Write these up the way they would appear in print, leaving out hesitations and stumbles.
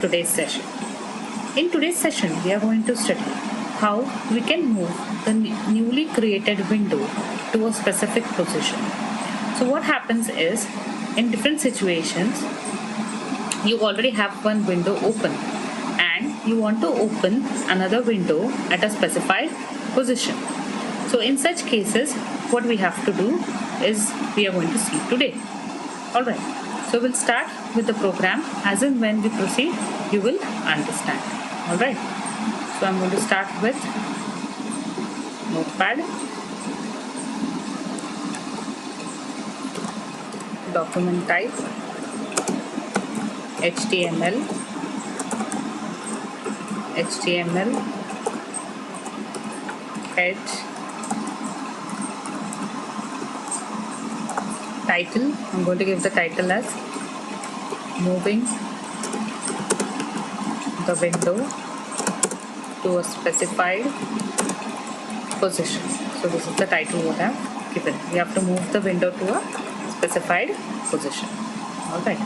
today's session. In today's session, we are going to study how we can move the newly created window to a specific position. So what happens is, in different situations, you already have one window open and you want to open another window at a specified position. So in such cases, what we have to do is we are going to see today. Alright, so we'll start with the program. As in when we proceed, you will understand. Alright, so I'm going to start with Notepad, document type, HTML, head, title. I'm going to give the title as moving the window to a specified position. So this is the title what I have given. We have to move the window to a specified position. Alright.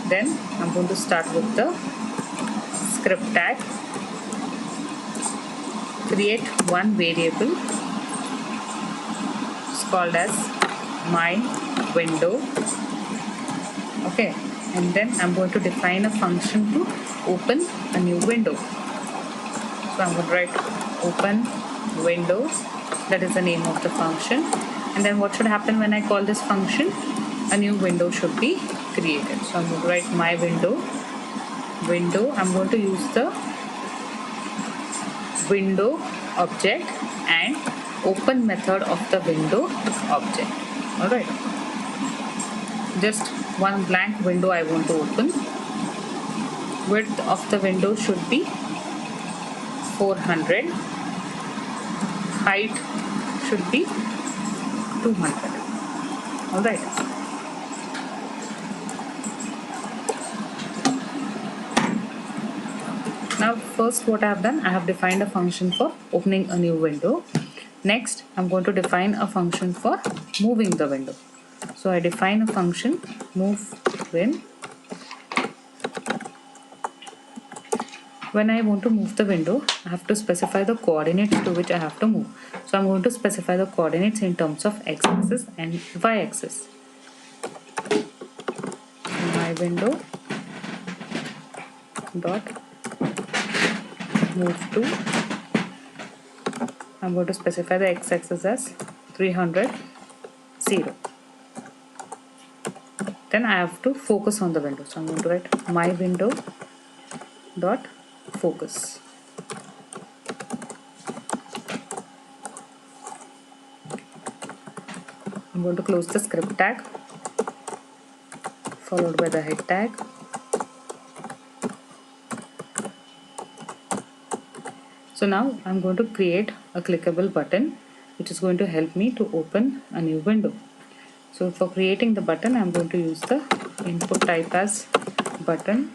Then I'm going to start with the script tag. Create one variable. It's called as my window. Okay, and then I'm going to define a function to open a new window. So I'm going to write open window. That is the name of the function. And then what should happen when I call this function? A new window should be created. So I'm going to write my window. I'm going to use the window object and open method of the window object. Alright. Just one blank window I want to open. Width of the window should be 400. Height should be 200. Alright. Now first what I have done, I have defined a function for opening a new window. Next, I'm going to define a function for moving the window. So I define a function move when. When I want to move the window, I have to specify the coordinates to which I have to move. So I'm going to specify the coordinates in terms of x-axis and y-axis. My window dot move to. I'm going to specify the x-axis as 300, 0. Then I have to focus on the window. So I'm going to write my window dot focus. I'm going to close the script tag followed by the head tag. So now I'm going to create a clickable button which is going to help me to open a new window. So for creating the button, I'm going to use the input type as button.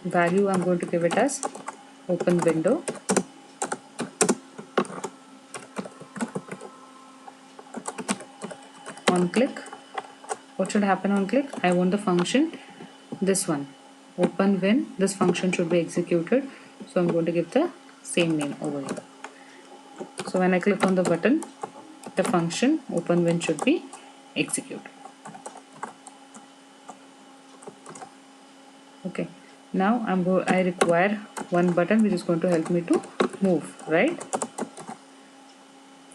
Value I'm going to give it as open window. On click, what should happen on click? I want the function, this one, open when this function should be executed. So I'm going to give the same name over here. So when I click on the button, the function open when should be executed. Okay, now I require one button which is going to help me to move, right?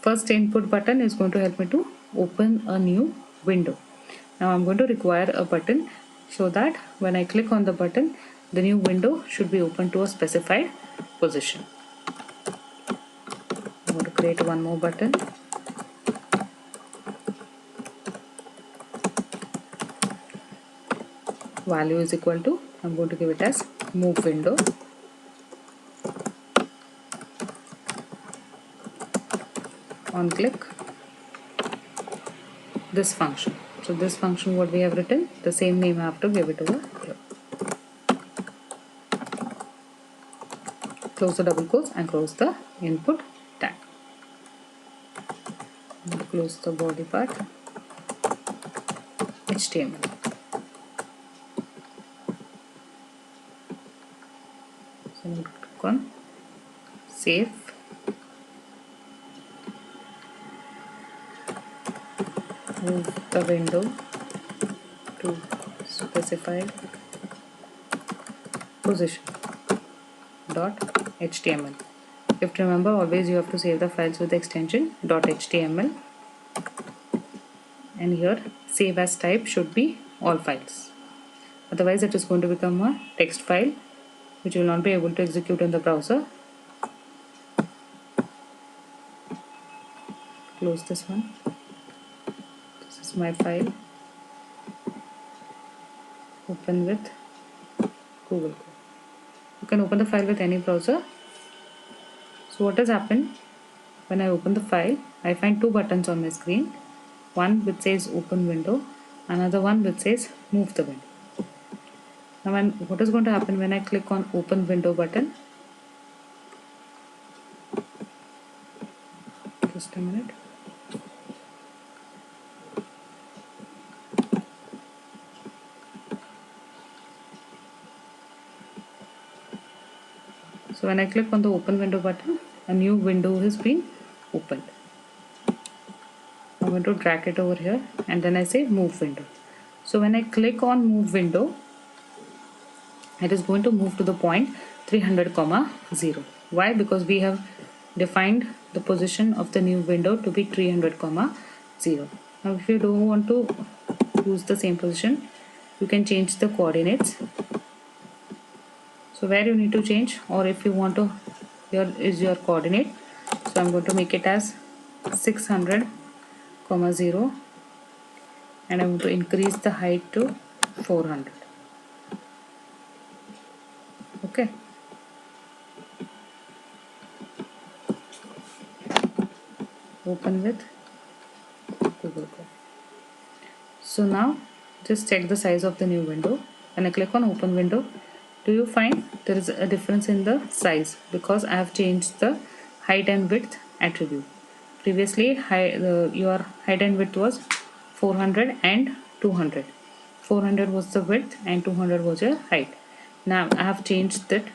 First input button is going to help me to open a new window. Now I'm going to require a button so that when I click on the button, the new window should be open to a specified position. I'm going to create one more button. Value is equal to, I'm going to give it as move window. On click, this function. So this function what we have written, the same name I have to give it over here. Close the double quotes and close the input tag. close the body part, HTML. So now click on save. Move the window to specified position .html. You have to remember, always you have to save the files with the extension .html, and here save as type should be all files, otherwise it is going to become a text file which will not be able to execute in the browser. Close this one. This is my file. Open with Google Chrome. You can open the file with any browser. So what has happened, when I open the file, I find two buttons on my screen. One which says open window, another one which says move the window. Now what is going to happen when I click on open window button? Just a minute. So when I click on the open window button, a new window has been opened. I'm going to drag it over here and then I say move window. So when I click on move window, it is going to move to the point 300, 0. Why? Because we have defined the position of the new window to be 300, 0. Now if you don't want to use the same position, you can change the coordinates. So where you need to change, or if you want to, here is your coordinate. So I'm going to make it as 600, 0, and I want to increase the height to 400. Okay. Open with Google Chrome. So now just check the size of the new window. When I click on open window, do you find there is a difference in the size? Because I have changed the height and width attribute. Previously your height and width was 400 and 200. 400 was the width and 200 was your height. Now I have changed that.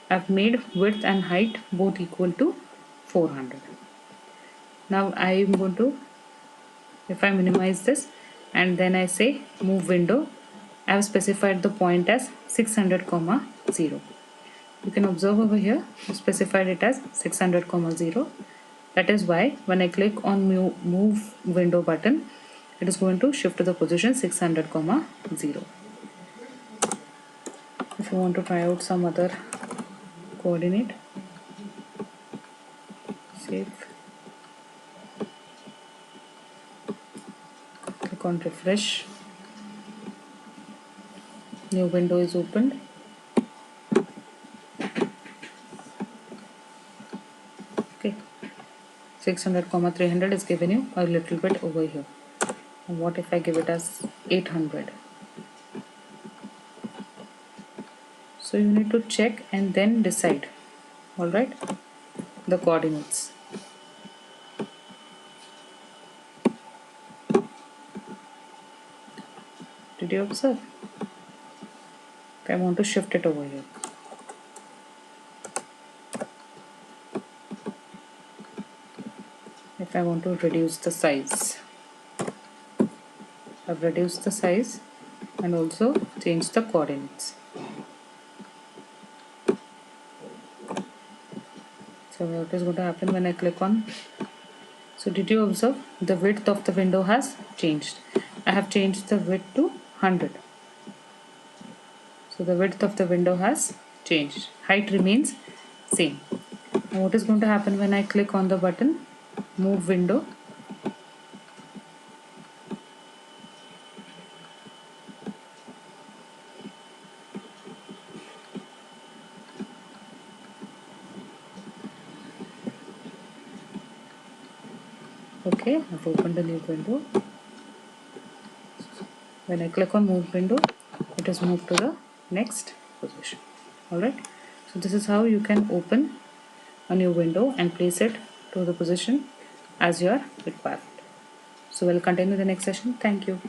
I have made width and height both equal to 400. Now I am going to, if I minimize this and then I say move window, I have specified the point as 600, 0. You can observe over here, I specified it as 600, 0. That is why when I click on move window button, it is going to shift to the position 600, 0. If you want to try out some other coordinate, save, click on refresh, new window is opened. Okay, 600, 300 is given you a little bit over here. And what if I give it as 800? So you need to check and then decide, alright, the coordinates. Did you observe? If I want to shift it over here. If I want to reduce the size, I've reduced the size and also changed the coordinates. So what is going to happen when I click on? So did you observe the width of the window has changed? I have changed the width to 100. So the width of the window has changed. Height remains same. Now what is going to happen when I click on the button move window? Okay, I've opened a new window. When I click on move window, it is moved to the next position. Alright, so this is how you can open a new window and place it to the position as your requirement. So we'll continue the next session. Thank you.